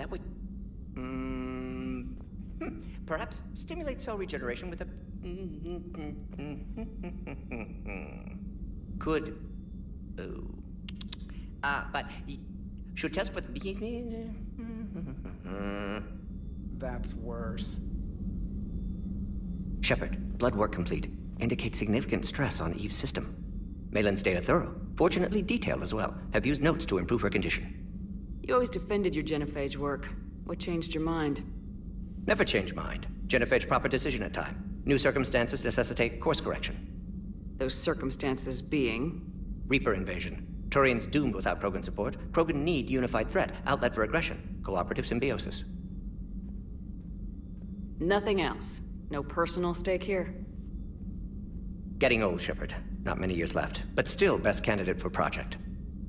That would... perhaps stimulate cell regeneration with a... Could... but... Should test with... That's worse. Shepard, blood work complete. Indicates significant stress on Eve's system. Malin's data thorough. Fortunately detailed as well. Have used notes to improve her condition. You always defended your genophage work. What changed your mind? Never change mind. Genophage proper decision at time. New circumstances necessitate course correction. Those circumstances being? Reaper invasion. Turians doomed without Krogan support. Krogan need unified threat, outlet for aggression. Cooperative symbiosis. Nothing else? No personal stake here? Getting old, Shepard. Not many years left, but still best candidate for project.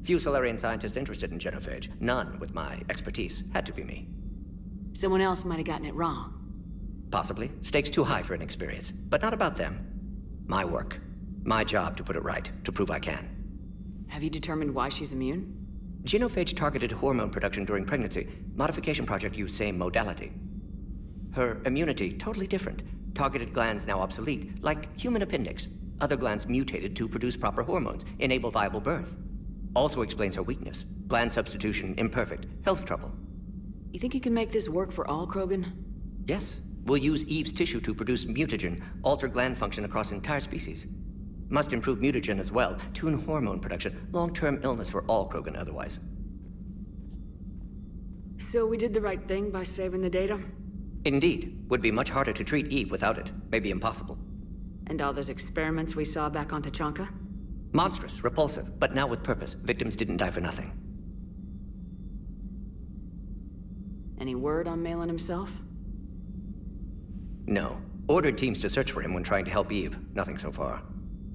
Few Solarian scientists interested in genophage. None with my expertise. Had to be me. Someone else might have gotten it wrong. Possibly. Stakes too high for inexperience. But not about them. My work. My job to put it right, to prove I can. Have you determined why she's immune? Genophage targeted hormone production during pregnancy. Modification project used same modality. Her immunity, totally different. Targeted glands now obsolete, like human appendix. Other glands mutated to produce proper hormones, enable viable birth. Also explains her weakness. Gland substitution imperfect. Health trouble. You think you can make this work for all Krogan? Yes. We'll use Eve's tissue to produce mutagen, alter gland function across entire species. Must improve mutagen as well, tune hormone production, long-term illness for all Krogan otherwise. So we did the right thing by saving the data? Indeed. Would be much harder to treat Eve without it. Maybe impossible. And all those experiments we saw back on Tachanka? Monstrous, repulsive, but now with purpose. Victims didn't die for nothing. Any word on Malin himself? No. Ordered teams to search for him when trying to help Eve. Nothing so far.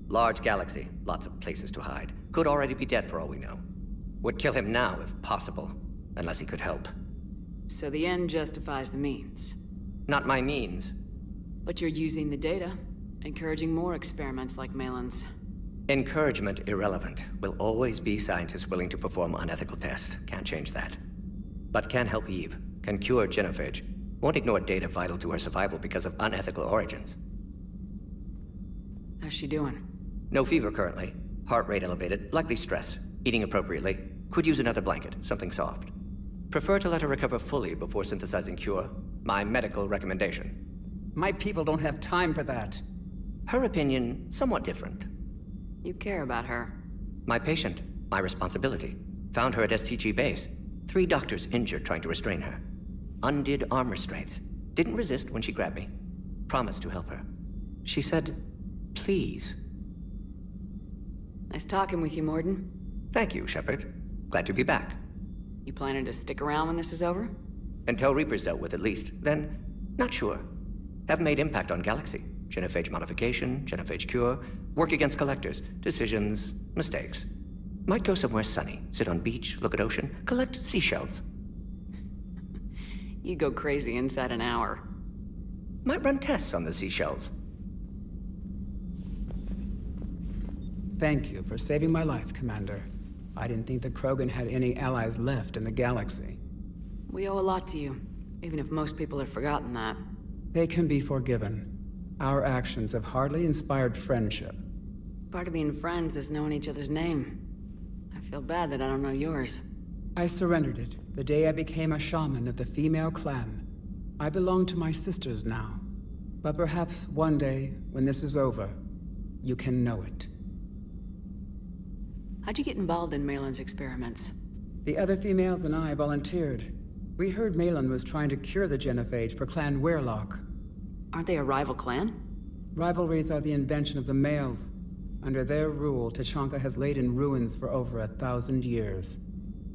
Large galaxy, lots of places to hide. Could already be dead for all we know. Would kill him now if possible, unless he could help. So the end justifies the means. Not my means. But you're using the data, encouraging more experiments like Malin's. Encouragement irrelevant. Will always be scientists willing to perform unethical tests. Can't change that. But can help Eve. Can cure genophage. Won't ignore data vital to her survival because of unethical origins. How's she doing? No fever currently. Heart rate elevated, likely stress. Eating appropriately. Could use another blanket, something soft. Prefer to let her recover fully before synthesizing cure. My medical recommendation. My people don't have time for that. Her opinion, somewhat different. You care about her. My patient, my responsibility. Found her at STG base. 3 doctors injured trying to restrain her. Undid arm restraints. Didn't resist when she grabbed me. Promised to help her. She said, please. Nice talking with you, Morden. Thank you, Shepard. Glad to be back. You planning to stick around when this is over? Until Reaper's dealt with at least. Then, not sure. Haven't made impact on Galaxy. Genophage modification, genophage cure, work against collectors, decisions, mistakes. Might go somewhere sunny, sit on beach, look at ocean, collect seashells. You go crazy inside an hour. Might run tests on the seashells. Thank you for saving my life, Commander. I didn't think the Krogan had any allies left in the galaxy. We owe a lot to you, even if most people have forgotten that. They can be forgiven. Our actions have hardly inspired friendship. Part of being friends is knowing each other's name. I feel bad that I don't know yours. I surrendered it the day I became a shaman of the female clan. I belong to my sisters now. But perhaps one day, when this is over, you can know it. How'd you get involved in Malin's experiments? The other females and I volunteered. We heard Malin was trying to cure the genophage for Clan Weirlock. Aren't they a rival clan? Rivalries are the invention of the males. Under their rule, Tachanka has laid in ruins for over 1,000 years.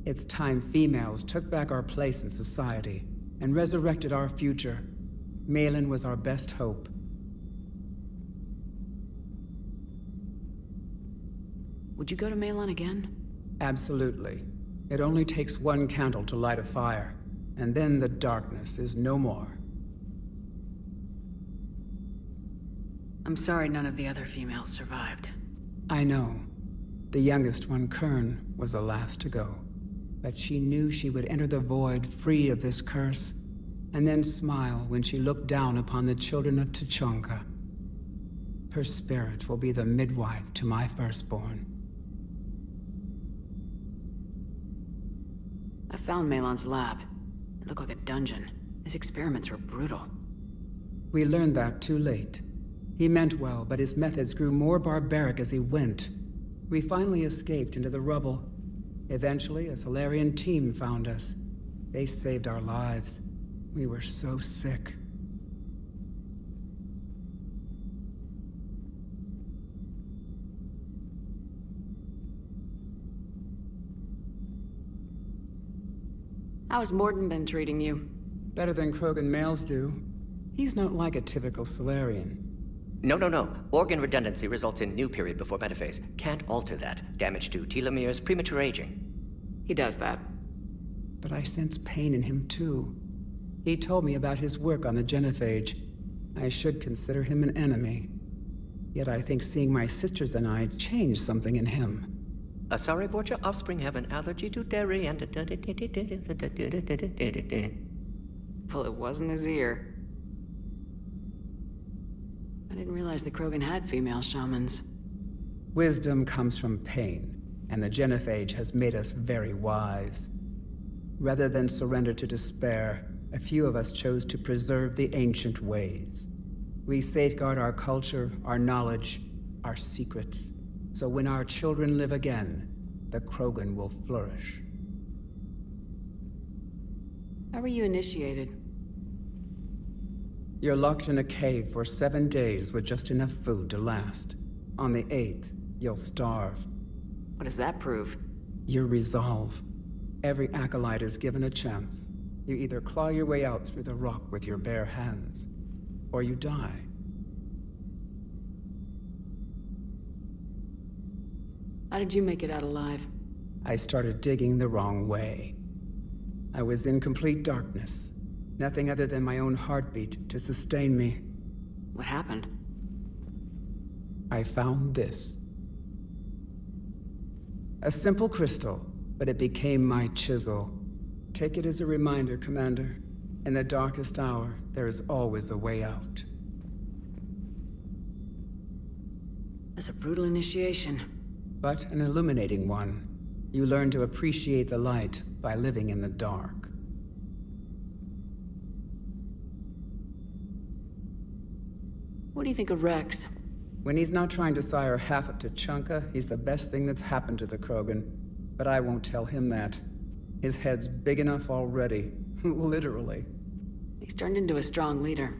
It's time females took back our place in society and resurrected our future. Malin was our best hope. Would you go to Malin again? Absolutely. It only takes one candle to light a fire, and then the darkness is no more. I'm sorry none of the other females survived. I know. The youngest one, Kern, was the last to go. But she knew she would enter the void free of this curse, and then smile when she looked down upon the children of Tuchanka. Her spirit will be the midwife to my firstborn. I found Malon's lab. It looked like a dungeon. His experiments were brutal. We learned that too late. He meant well, but his methods grew more barbaric as he went. We finally escaped into the rubble. Eventually, a Solarian team found us. They saved our lives. We were so sick. How has Morton been treating you? Better than Krogan males do. He's not like a typical Solarian. No. Organ redundancy results in new period before metaphase. Can't alter that. Damage to telomeres, premature aging. He does that. But I sense pain in him too. He told me about his work on the genophage. I should consider him an enemy. Yet I think seeing my sisters and I changed something in him. Asari Vorcha offspring have an allergy to dairy and... Well, it wasn't his ear. I didn't realize the Krogan had female shamans. Wisdom comes from pain, and the genophage has made us very wise. Rather than surrender to despair, a few of us chose to preserve the ancient ways. We safeguard our culture, our knowledge, our secrets. So when our children live again, the Krogan will flourish. How were you initiated? You're locked in a cave for 7 days with just enough food to last. On the 8th, you'll starve. What does that prove? Your resolve. Every acolyte is given a chance. You either claw your way out through the rock with your bare hands, or you die. How did you make it out alive? I started digging the wrong way. I was in complete darkness. Nothing other than my own heartbeat to sustain me. What happened? I found this. A simple crystal, but it became my chisel. Take it as a reminder, Commander. In the darkest hour, there is always a way out. That's a brutal initiation. But an illuminating one. You learn to appreciate the light by living in the dark. What do you think of Rex? When he's not trying to sire half of Tuchanka, he's the best thing that's happened to the Krogan. But I won't tell him that. His head's big enough already. Literally. He's turned into a strong leader.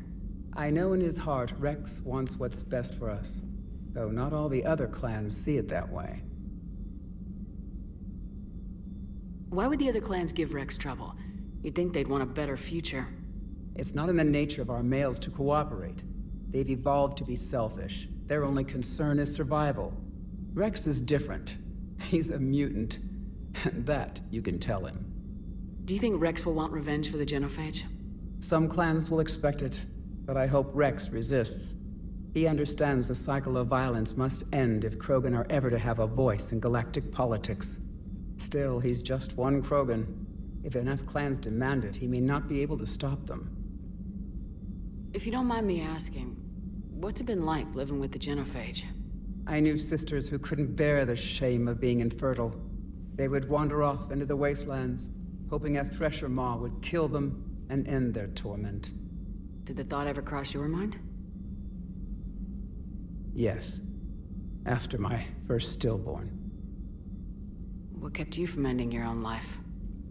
I know in his heart Rex wants what's best for us. Though not all the other clans see it that way. Why would the other clans give Rex trouble? You'd think they'd want a better future. It's not in the nature of our males to cooperate. They've evolved to be selfish. Their only concern is survival. Rex is different. He's a mutant. And that you can tell him. Do you think Rex will want revenge for the genophage? Some clans will expect it, but I hope Rex resists. He understands the cycle of violence must end if Krogan are ever to have a voice in galactic politics. Still, he's just one Krogan. If enough clans demand it, he may not be able to stop them. If you don't mind me asking, what's it been like living with the genophage? I knew sisters who couldn't bear the shame of being infertile. They would wander off into the wastelands, hoping a thresher maw would kill them and end their torment. Did the thought ever cross your mind? Yes. After my first stillborn. What kept you from ending your own life?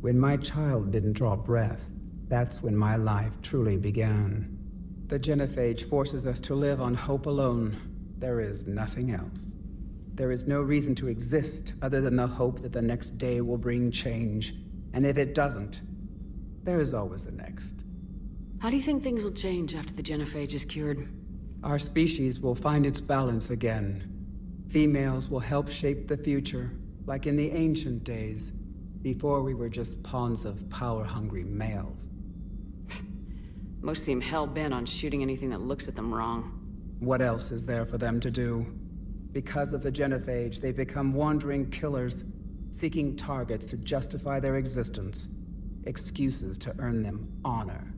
When my child didn't draw breath, that's when my life truly began. The genophage forces us to live on hope alone. There is nothing else. There is no reason to exist other than the hope that the next day will bring change. And if it doesn't, there is always the next. How do you think things will change after the genophage is cured? Our species will find its balance again. Females will help shape the future, like in the ancient days, before we were just pawns of power-hungry males. Most seem hell-bent on shooting anything that looks at them wrong. What else is there for them to do? Because of the genophage, they've become wandering killers. seeking targets to justify their existence, excuses to earn them honor.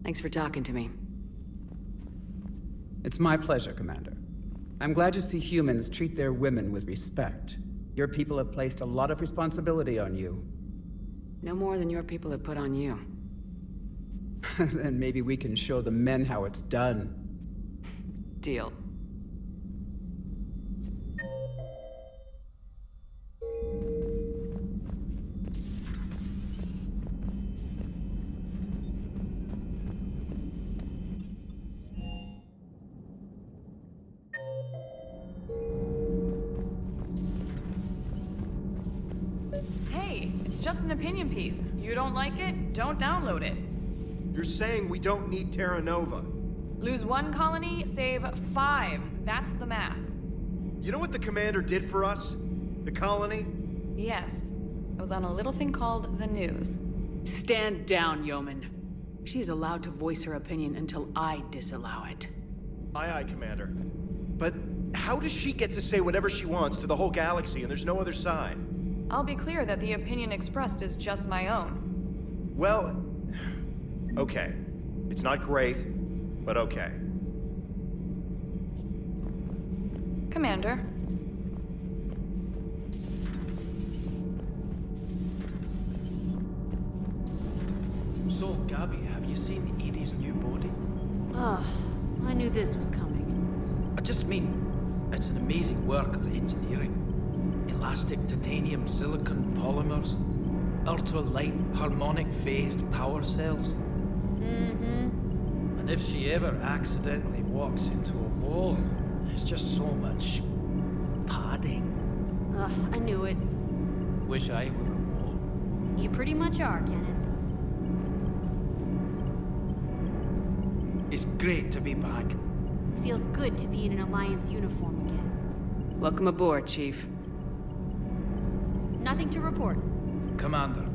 Thanks for talking to me. It's my pleasure, Commander. I'm glad to see humans treat their women with respect. Your people have placed a lot of responsibility on you. No more than your people have put on you. Then maybe we can show the men how it's done. Deal. Hey, it's just an opinion piece. You don't like it? Don't download it. You're saying we don't need Terra Nova. Lose 1 colony, save 5. That's the math. You know what the commander did for us? The colony? Yes. It was on a little thing called the news. Stand down, yeoman. She's allowed to voice her opinion until I disallow it. Aye, aye, Commander. But how does she get to say whatever she wants to the whole galaxy and there's no other side? I'll be clear that the opinion expressed is just my own. Well, okay. It's not great, but okay. Commander. So, Gabby, have you seen Edie's new body? Ugh, I knew this was coming. I just mean, it's an amazing work of engineering. Elastic titanium silicon polymers, ultra-light harmonic phased power cells. Mm-hmm. And if she ever accidentally walks into a wall, there's just so much padding. Ugh, I knew it. Wish I were a wall. You pretty much are, Kenneth. It's great to be back. Feels good to be in an Alliance uniform again. Welcome aboard, Chief. Nothing to report. Commander.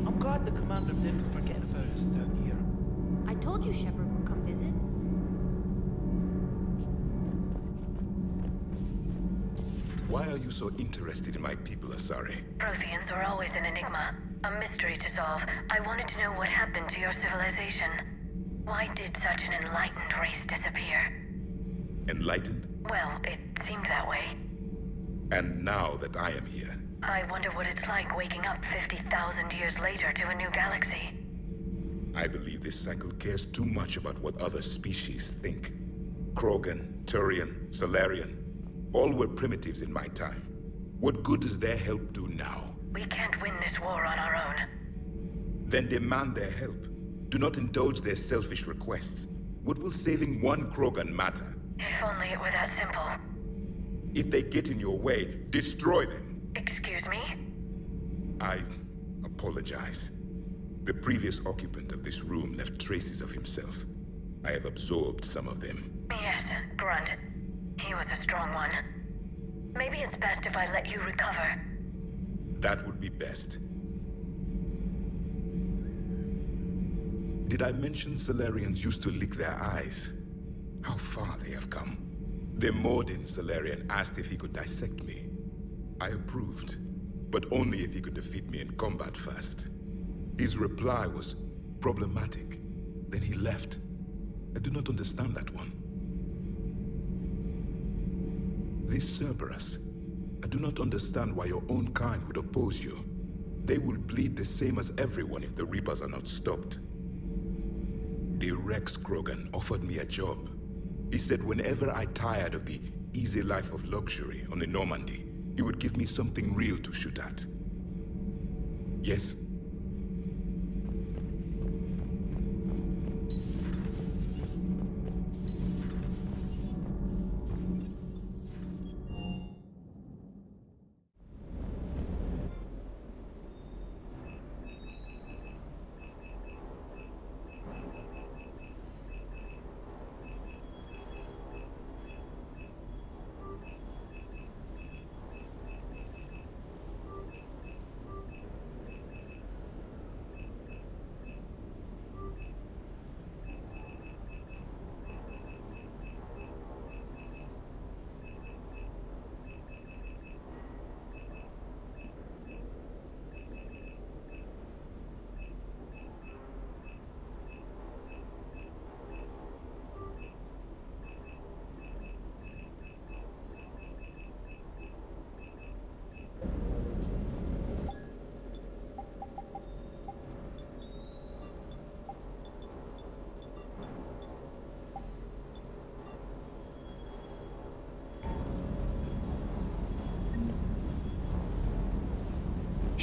I'm glad the commander didn't forget about us down here. I told you Shepard would come visit. Why are you so interested in my people, Asari? Protheans are always an enigma, a mystery to solve. I wanted to know what happened to your civilization. Why did such an enlightened race disappear? Enlightened? Well, it seemed that way. And now that I am here, I wonder what it's like waking up 50,000 years later to a new galaxy. I believe this cycle cares too much about what other species think. Krogan, Turian, Solarian, all were primitives in my time. What good does their help do now? We can't win this war on our own. Then demand their help. Do not indulge their selfish requests. What will saving one Krogan matter? If only it were that simple. If they get in your way, destroy them. Excuse me? I apologize. The previous occupant of this room left traces of himself. I have absorbed some of them. Yes, Grunt. He was a strong one. Maybe it's best if I let you recover. That would be best. Did I mention Solarians used to lick their eyes? How far they have come. The Mordin Solarian asked if he could dissect me. I approved, but only if he could defeat me in combat first. His reply was problematic. Then he left. I do not understand that one. This Cerberus, I do not understand why your own kind would oppose you. They will bleed the same as everyone if the Reapers are not stopped. The Rex Krogan offered me a job. He said whenever I tired of the easy life of luxury on the Normandy, he would give me something real to shoot at. Yes?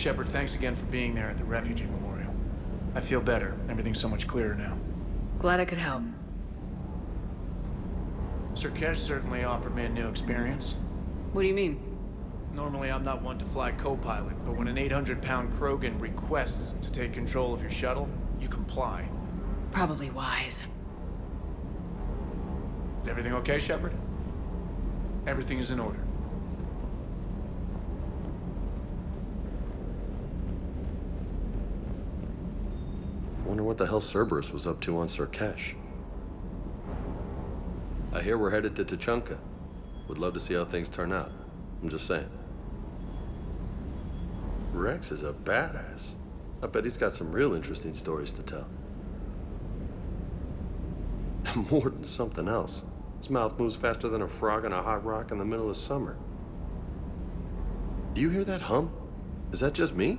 Shepard, thanks again for being there at the refugee memorial. I feel better. Everything's so much clearer now. Glad I could help. Sirkesh certainly offered me a new experience. What do you mean? Normally, I'm not one to fly co-pilot, but when an 800-pound Krogan requests to take control of your shuttle, you comply. Probably wise. Is everything okay, Shepard? Everything is in order. Wonder what the hell Cerberus was up to on Sirkesh. I hear we're headed to Tuchanka. Would love to see how things turn out. I'm just saying. Rex is a badass. I bet he's got some real interesting stories to tell. More than something else. His mouth moves faster than a frog on a hot rock in the middle of summer. Do you hear that hum? Is that just me?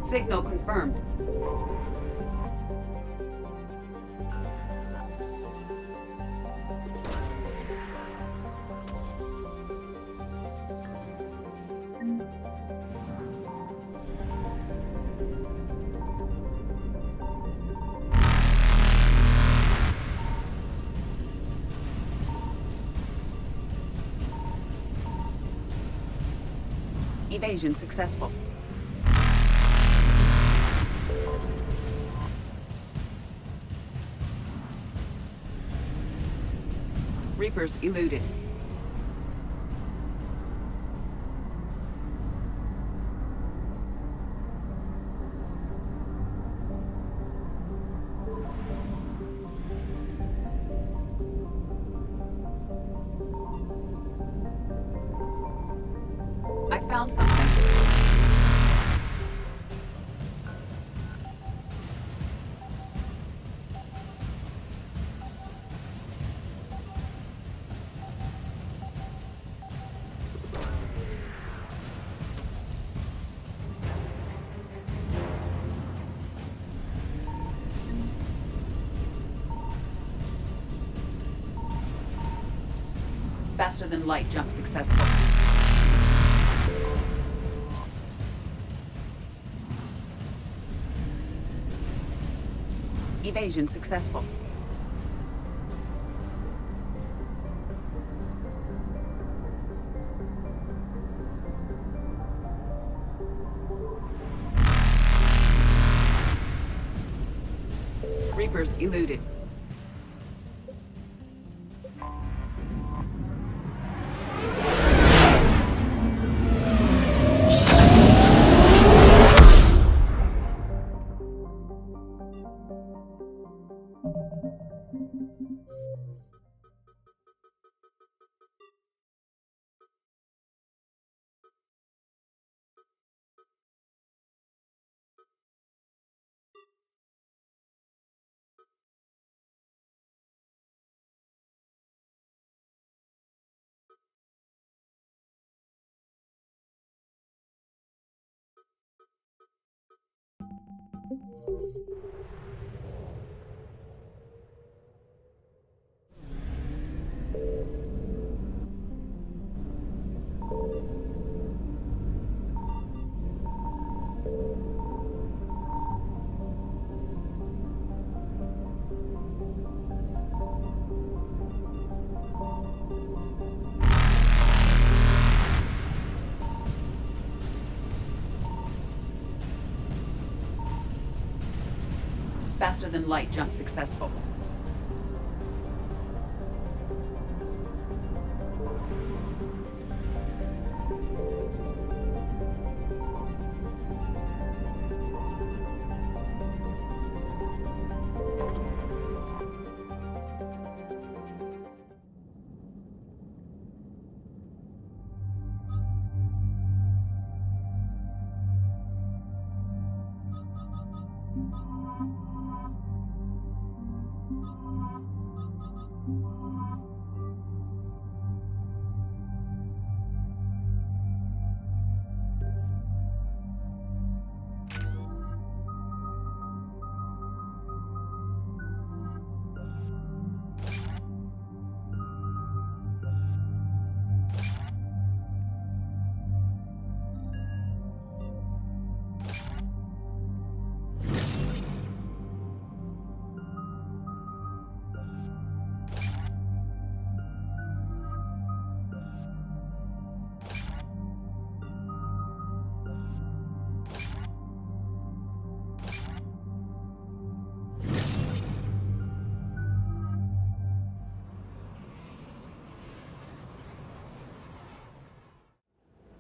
Signal confirmed. Evasion successful. Reapers eluded. I found something. Faster than light jump successful. Evasion successful. Reapers eluded. Faster than light jump successful.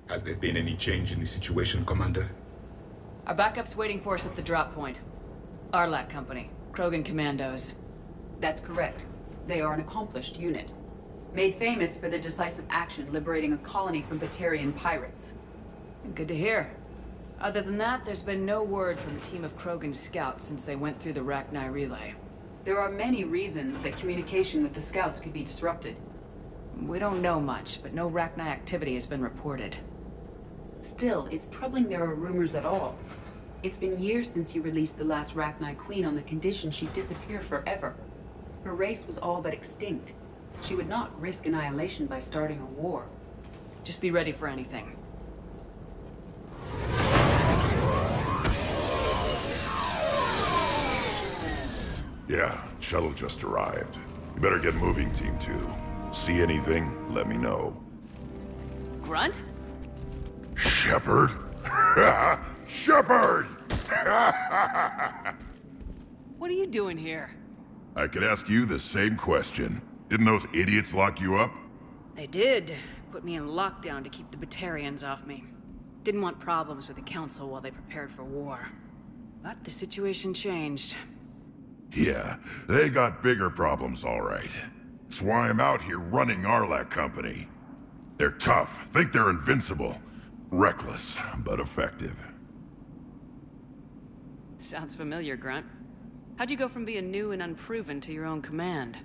Has there been any change in the situation, Commander? Our backup's waiting for us at the drop point. Arlac Company, Krogan Commandos. That's correct. They are an accomplished unit. Made famous for their decisive action liberating a colony from Batarian pirates. Good to hear. Other than that, there's been no word from a team of Krogan scouts since they went through the Rachni relay. There are many reasons that communication with the scouts could be disrupted. We don't know much, but no Rachni activity has been reported. Still, it's troubling there are rumors at all. It's been years since you released the last Rachni Queen on the condition she'd disappear forever. Her race was all but extinct. She would not risk annihilation by starting a war. Just be ready for anything. Yeah, shuttle just arrived. You better get moving, Team 2. See anything, let me know. Grunt? Shepard? Shepard! What are you doing here? I could ask you the same question. Didn't those idiots lock you up? They did. Put me in lockdown to keep the Batarians off me. Didn't want problems with the Council while they prepared for war. But the situation changed. Yeah, they got bigger problems, all right. That's why I'm out here running Arlac Company. They're tough, think they're invincible. Reckless, but effective. Sounds familiar, Grunt. How'd you go from being new and unproven to your own command?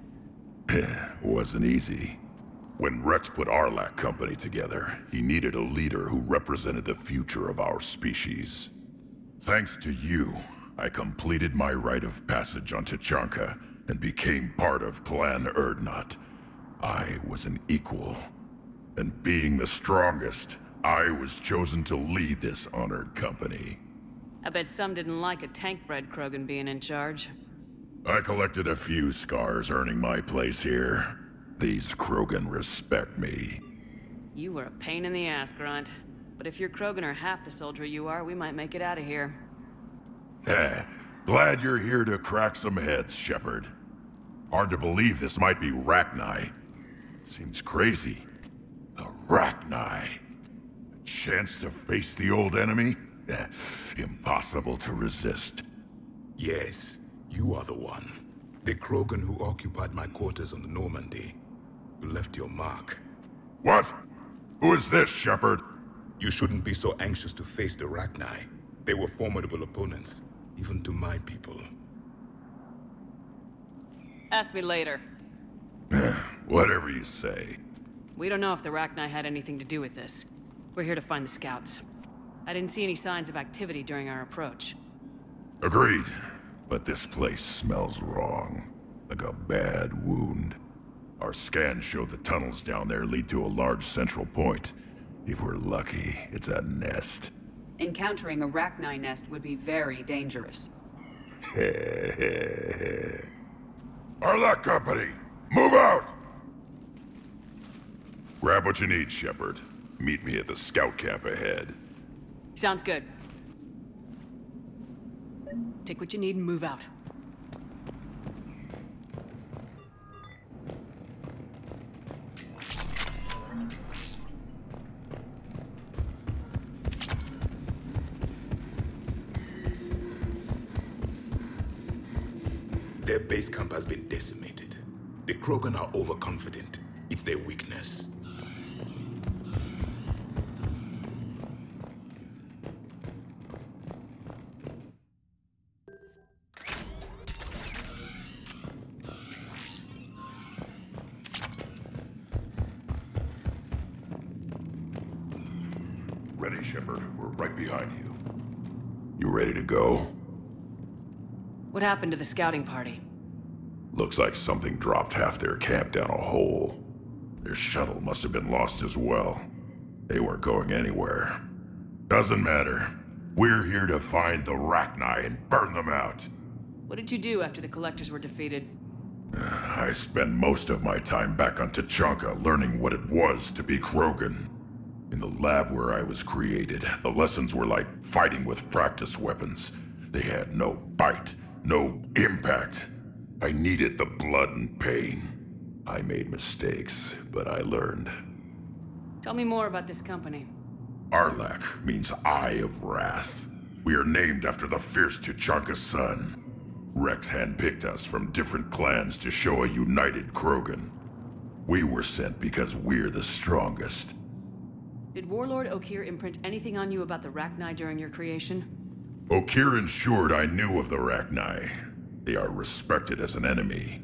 Wasn't easy. When Rex put Arlac Company together, he needed a leader who represented the future of our species. Thanks to you, I completed my rite of passage on Tachanka and became part of Clan Urdnot. I was an equal. And being the strongest, I was chosen to lead this honored company. I bet some didn't like a tank-bred Krogan being in charge. I collected a few scars earning my place here. These Krogan respect me. You were a pain in the ass, Grunt. But if your Krogan are half the soldier you are, we might make it out of here. Glad you're here to crack some heads, Shepard. Hard to believe this might be Rachni. Seems crazy. The Rachni. A chance to face the old enemy? Impossible to resist. Yes, you are the one. The Krogan who occupied my quarters on the Normandy. You left your mark. What? Who is this, Shepard? You shouldn't be so anxious to face the Rachni. They were formidable opponents, even to my people. Ask me later. Whatever you say. We don't know if the Rachni had anything to do with this. We're here to find the scouts. I didn't see any signs of activity during our approach. Agreed. But this place smells wrong. Like a bad wound. Our scans show the tunnels down there lead to a large central point. If we're lucky, it's a nest. Encountering a Rachni nest would be very dangerous. Arlac Company, move out! Grab what you need, Shepard. Meet me at the scout camp ahead. Sounds good. Take what you need and move out. Their base camp has been decimated. The Krogan are overconfident. It's their weakness. Ready, Shepard. We're right behind you. You ready to go? What happened to the scouting party? Looks like something dropped half their camp down a hole. Their shuttle must have been lost as well. They weren't going anywhere. Doesn't matter. We're here to find the Rachni and burn them out. What did you do after the Collectors were defeated? I spent most of my time back on Tachanka learning what it was to be Krogan. In the lab where I was created, the lessons were like fighting with practice weapons. They had no bite, no impact. I needed the blood and pain. I made mistakes, but I learned. Tell me more about this company. Arlak means Eye of Wrath. We are named after the fierce Tachanka sun. Rex handpicked us from different clans to show a united Krogan. We were sent because we're the strongest. Did Warlord Okeer imprint anything on you about the Rachni during your creation? Okeer ensured I knew of the Rachni. They are respected as an enemy.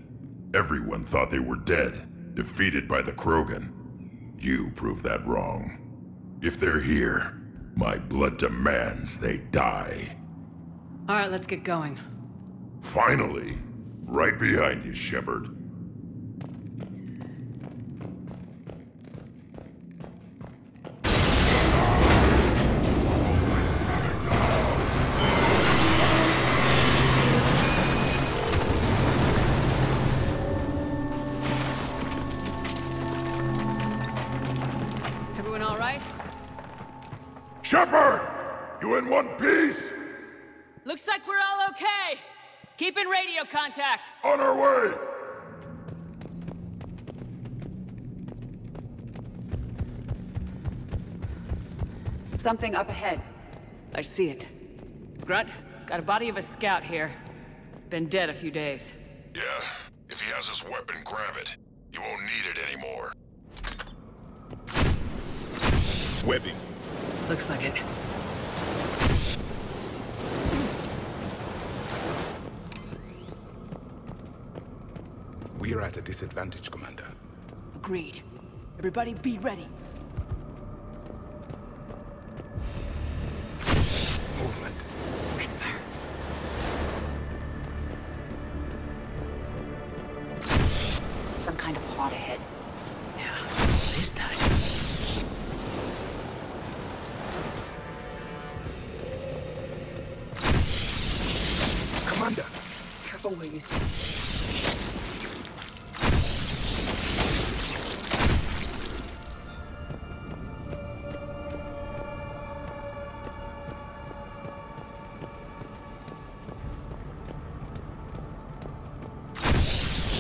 Everyone thought they were dead, defeated by the Krogan. You proved that wrong. If they're here, my blood demands they die. All right, let's get going. Finally! Right behind you, Shepard. Everyone all right? Shepard! You in one piece? Looks like we're all okay! Keep in radio contact! On our way! Something up ahead. I see it. Grunt, got a body of a scout here. Been dead a few days. Yeah, if he has his weapon, grab it. You won't need it anymore. Webbing. Looks like it. We are at a disadvantage, Commander. Agreed. Everybody be ready. Movement. Confirmed. Some kind of pod ahead. Yeah, what is that? Commander! Careful where you stand.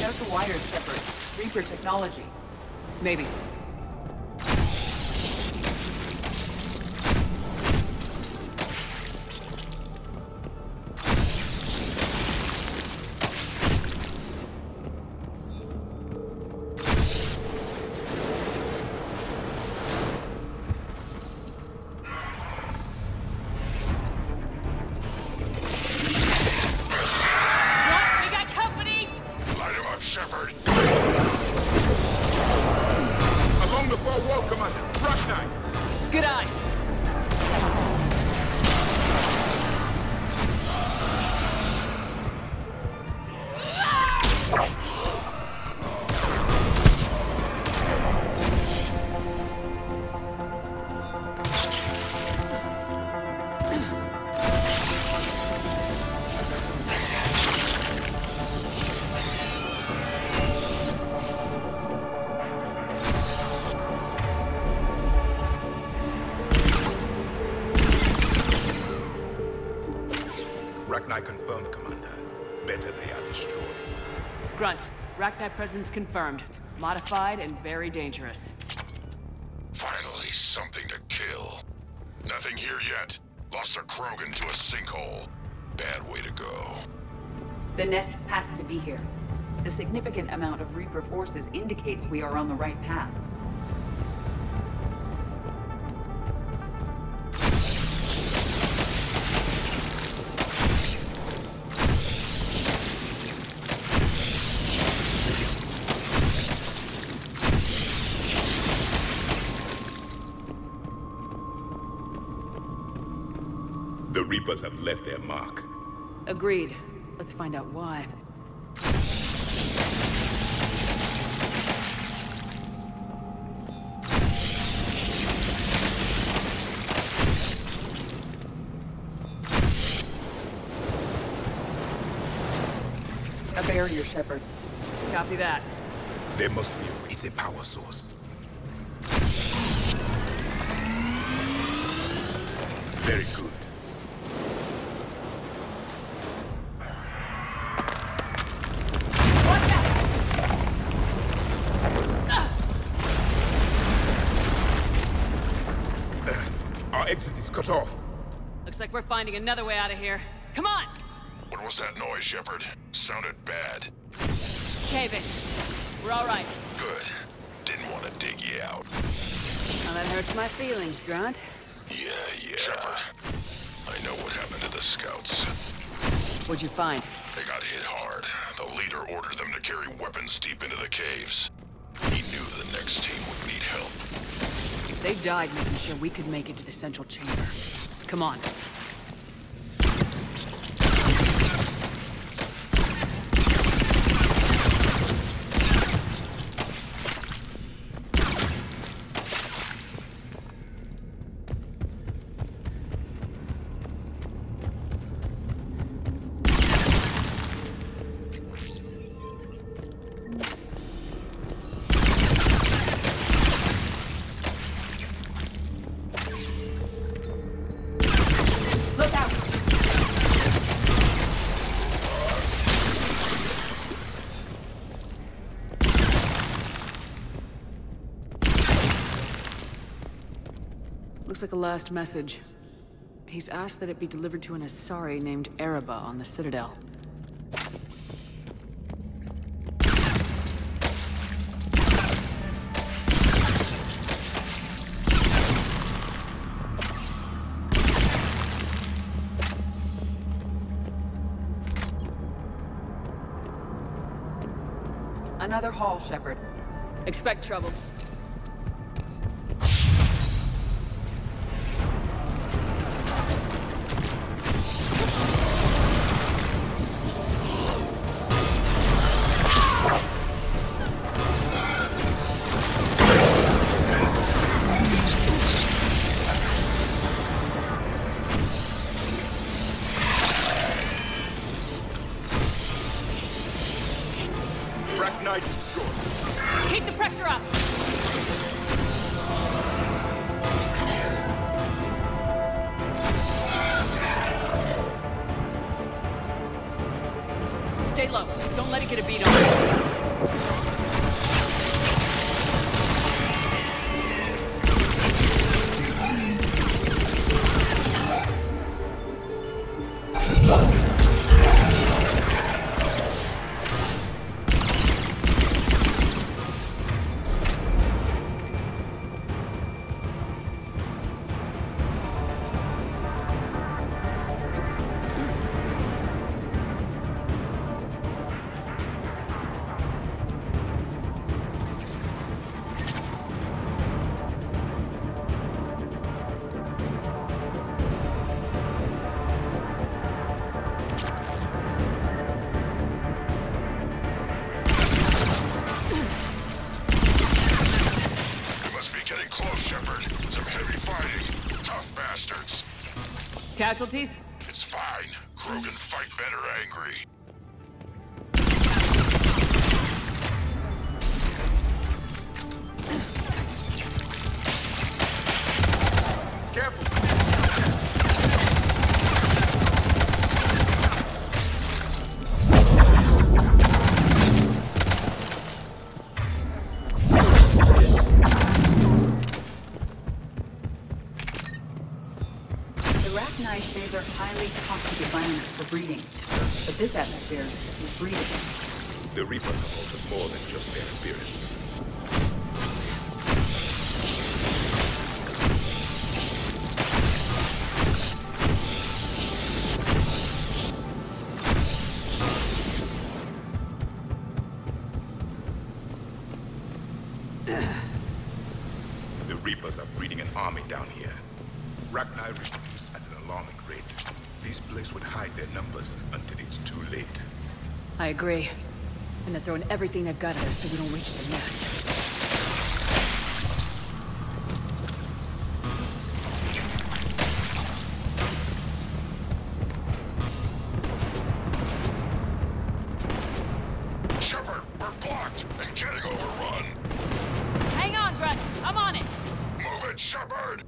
There's the wires, Shepard. Reaper technology. Maybe. Good eye. Rachni confirmed, Commander. Better they are destroyed. Grunt, Rachni presence confirmed. Modified and very dangerous. Finally, something to kill. Nothing here yet. Lost a Krogan to a sinkhole. Bad way to go. The nest has to be here. The significant amount of Reaper forces indicates we are on the right path. The Reapers have left their mark. Agreed. Let's find out why. A barrier, Shepard. Copy that. There must be it's a power source. Very good. Our exit is cut off. Looks like we're finding another way out of here. Come on! What was that noise, Shepard? Sounded bad. Cave in. We're all right. Good. Didn't want to dig you out. Now that hurts my feelings, Grunt. Yeah. Shepard, I know what happened to the scouts. What'd you find? They got hit hard. The leader ordered them to carry weapons deep into the caves. He knew the next team would need help. They died making sure we could make it to the central chamber. Come on. Looks like a last message. He's asked that it be delivered to an Asari named Ereba on the Citadel. Another hall, Shepard. Expect trouble. Rachni destroyed. Keep the pressure up! Stay low. Don't let it get a beat on you. Casualties? It's fine. Krogan fight better angry. Rachni say they're highly toxic environments for breeding, but this atmosphere is breeding. The Reapers have altered more than just their appearance. The Reapers are breeding an army down here. Rachni reproduce at an alarming rate. These places would hide their numbers until it's too late. I agree. And they're throwing everything they've got at us so we don't reach the nest. Shepard, we're blocked and getting overrun. Hang on, Grunt. I'm on it. Move it, Shepard!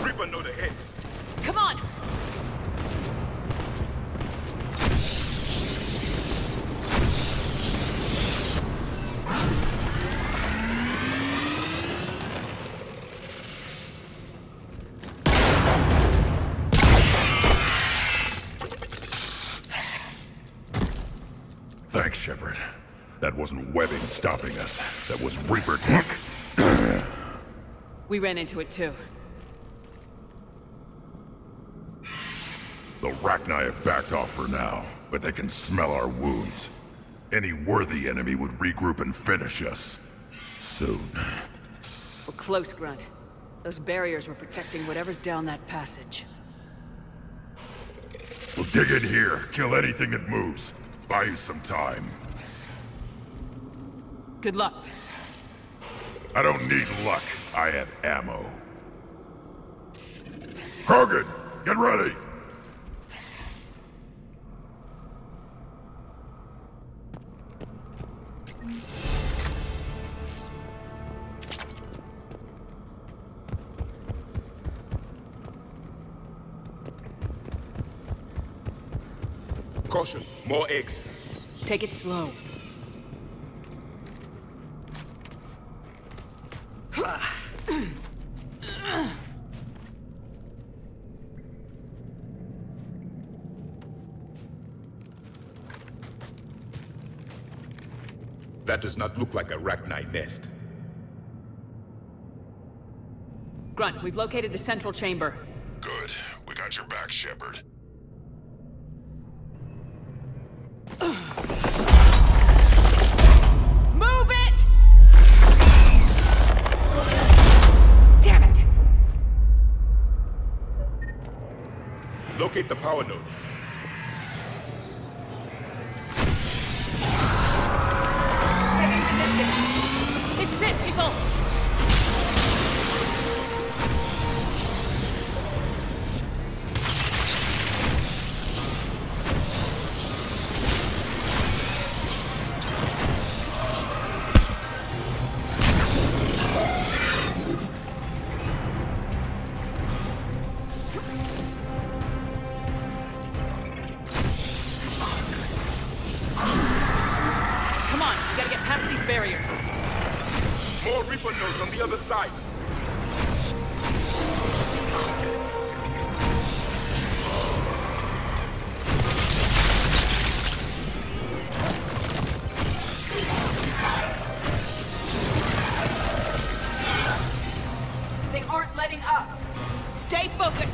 Reaper know the hit. Come on. Thanks, Shepard. That wasn't webbing stopping us. That was Reaper tech. We ran into it too. The Rachni have backed off for now, but they can smell our wounds. Any worthy enemy would regroup and finish us. Soon. We're close, Grunt. Those barriers were protecting whatever's down that passage. We'll dig in here, kill anything that moves. Buy you some time. Good luck. I don't need luck. I have ammo. Krogan, get ready! Caution, more eggs. Take it slow. That does not look like a Rachni nest. Grunt, we've located the central chamber. Good. We got your back, Shepard. Move it! Damn it! Locate the power node. Heavy resistance. This is it, people. Come on, we gotta get past these barriers. More Reaper nodes on the other side. They aren't letting up. Stay focused!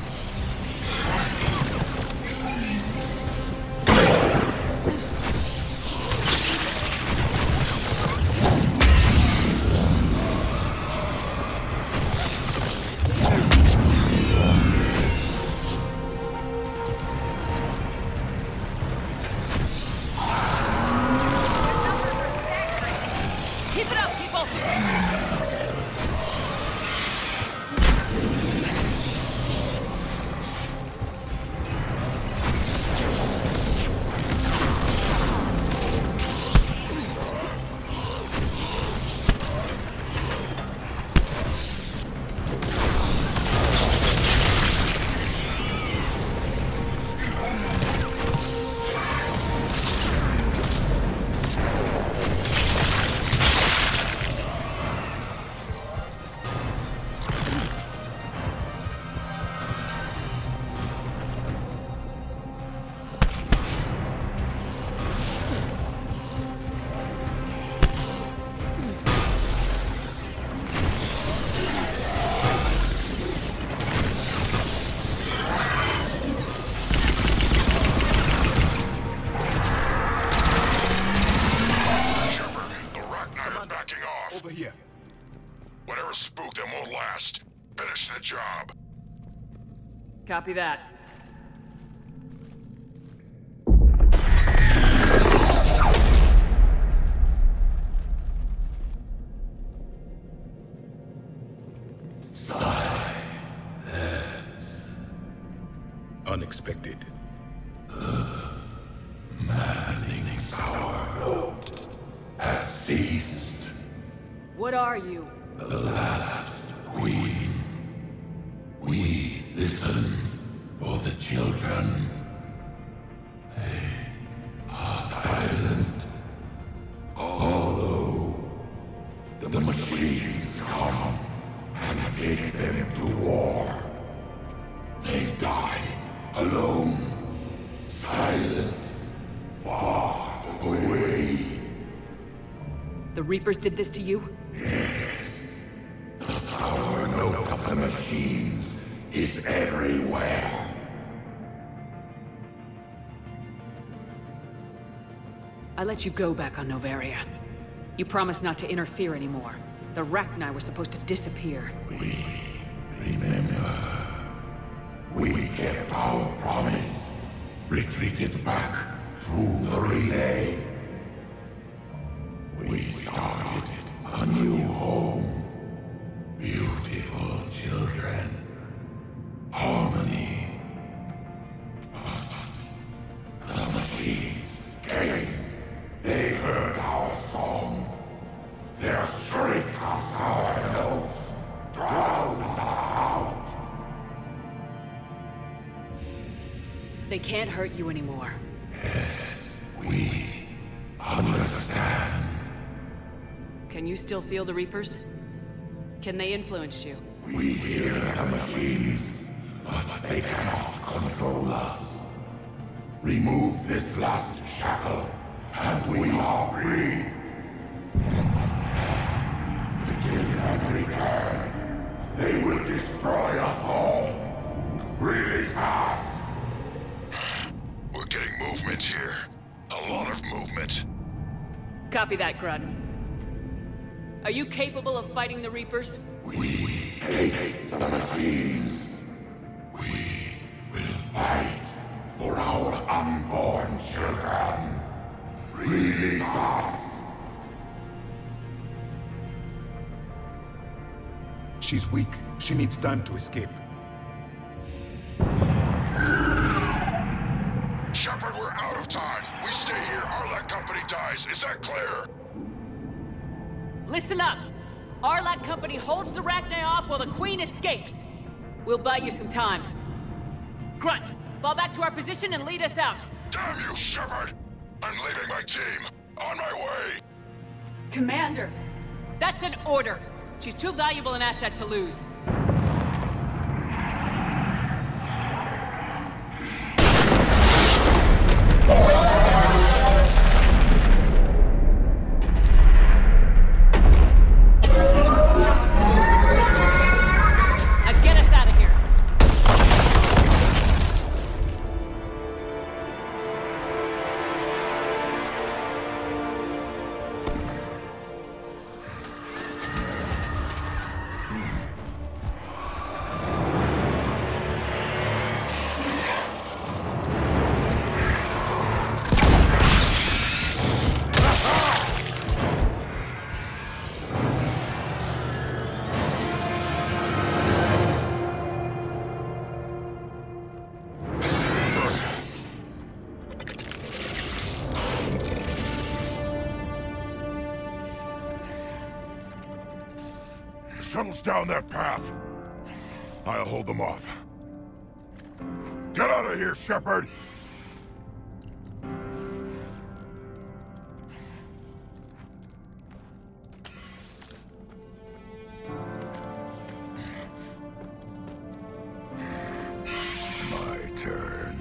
the job. Copy that. Unexpected. Maddening's power note has ceased. What are you? The last queen. We listen for the children. They are silent. Although the machines come and take them to war, they die alone, silent, far away. The Reapers did this to you? The sour note of the machines is everywhere. I let you go back on Noveria. You promised not to interfere anymore. The Rachni were supposed to disappear. We remember. We kept our promise. Retreated back through the relay. We started a new home. Beautiful children. Harmony. But the machines came. They heard our song. Their shriek of sour notes drowned us out. They can't hurt you anymore. Yes, we understand. Can you still feel the Reapers? Can they influence you? We hear the machines, but they cannot control us. Remove this last shackle, and we are free. The children return. They will destroy us all. Really fast. We're getting movement here. A lot of movement. Copy that, Grunt. Are you capable of fighting the Reapers? We hate the machines. We will fight for our unborn children. Release us. She's weak. She needs time to escape. Shepard, we're out of time. We stay here, Arlec Company dies. Is that clear? Listen up! Arlec Company holds the Rachni off while the Queen escapes. We'll buy you some time. Grunt, fall back to our position and lead us out. Damn you, Shepard! I'm leaving my team. On my way. Commander! That's an order. She's too valuable an asset to lose. Shuttle's down that path. I'll hold them off. Get out of here, Shepard! My turn.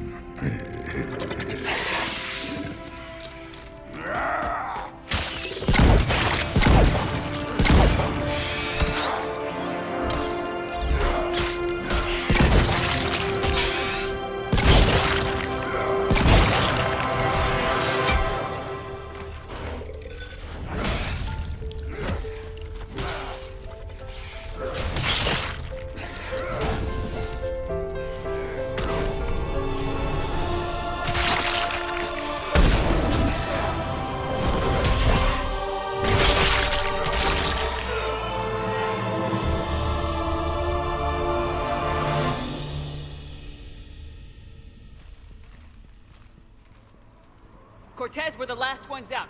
Cortez, we're the last ones out.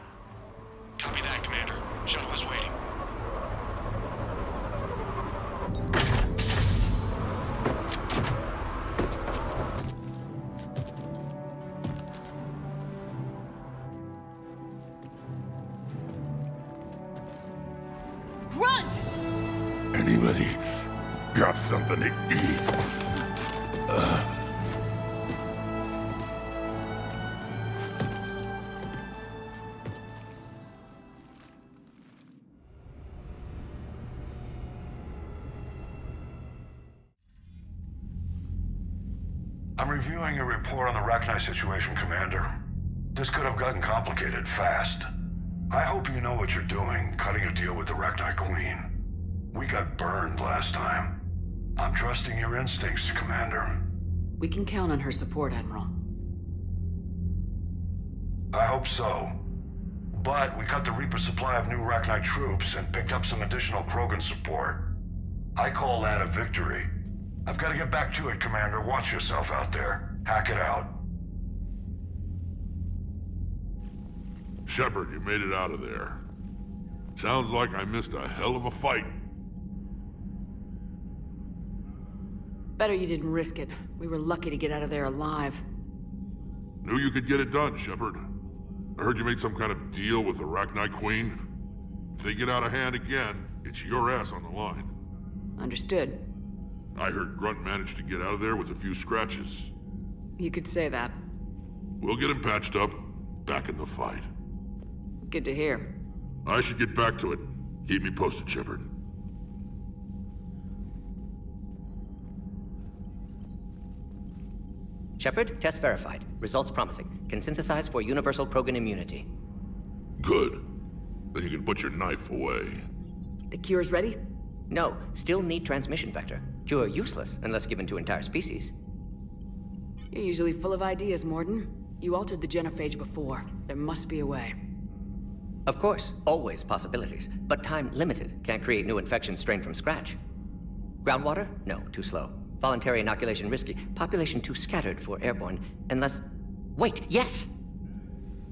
Copy that, Commander. Shuttle is waiting. Grunt! Anybody got something to eat? I'm reviewing your report on the Rachni situation, Commander. This could have gotten complicated fast. I hope you know what you're doing, cutting a deal with the Rachni Queen. We got burned last time. I'm trusting your instincts, Commander. We can count on her support, Admiral. I hope so. But we cut the Reaper supply of new Rachni troops and picked up some additional Krogan support. I call that a victory. I've got to get back to it, Commander. Watch yourself out there. Hack it out. Shepard, you made it out of there. Sounds like I missed a hell of a fight. Better you didn't risk it. We were lucky to get out of there alive. Knew you could get it done, Shepard. I heard you made some kind of deal with the Rachni Queen. If they get out of hand again, it's your ass on the line. Understood. I heard Grunt managed to get out of there with a few scratches. You could say that. We'll get him patched up, back in the fight. Good to hear. I should get back to it. Keep me posted, Shepard. Shepard, test verified. Results promising. Can synthesize for universal Krogan immunity. Good. Then you can put your knife away. The cure's ready? No, still need transmission vector. Cure useless unless given to entire species. You're usually full of ideas, Morden. You altered the genophage before. There must be a way. Of course, always possibilities, but time limited. Can't create new infection strain from scratch. Groundwater? No, too slow. Voluntary inoculation risky. Population too scattered for airborne, unless... Wait, yes!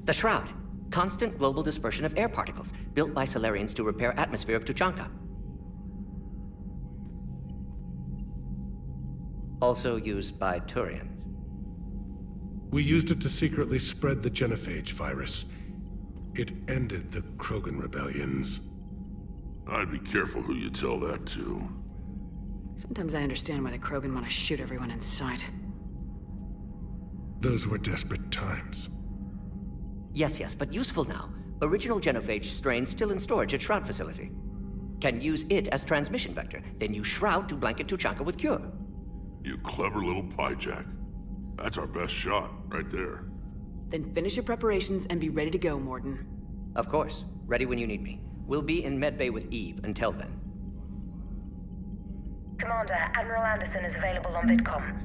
The Shroud. Constant global dispersion of air particles, built by Solarians to repair atmosphere of Tuchanka. Also used by Turians. We used it to secretly spread the genophage virus. It ended the Krogan rebellions. I'd be careful who you tell that to. Sometimes I understand why the Krogan want to shoot everyone in sight. Those were desperate times. Yes, but useful now. Original genophage strain still in storage at Shroud facility. Can use it as transmission vector, then use Shroud to blanket Tuchanka with cure. You clever little pyjack. That's our best shot, right there. Then finish your preparations and be ready to go, Morden. Of course. Ready when you need me. We'll be in medbay with Eve until then. Commander, Admiral Anderson is available on VidCom.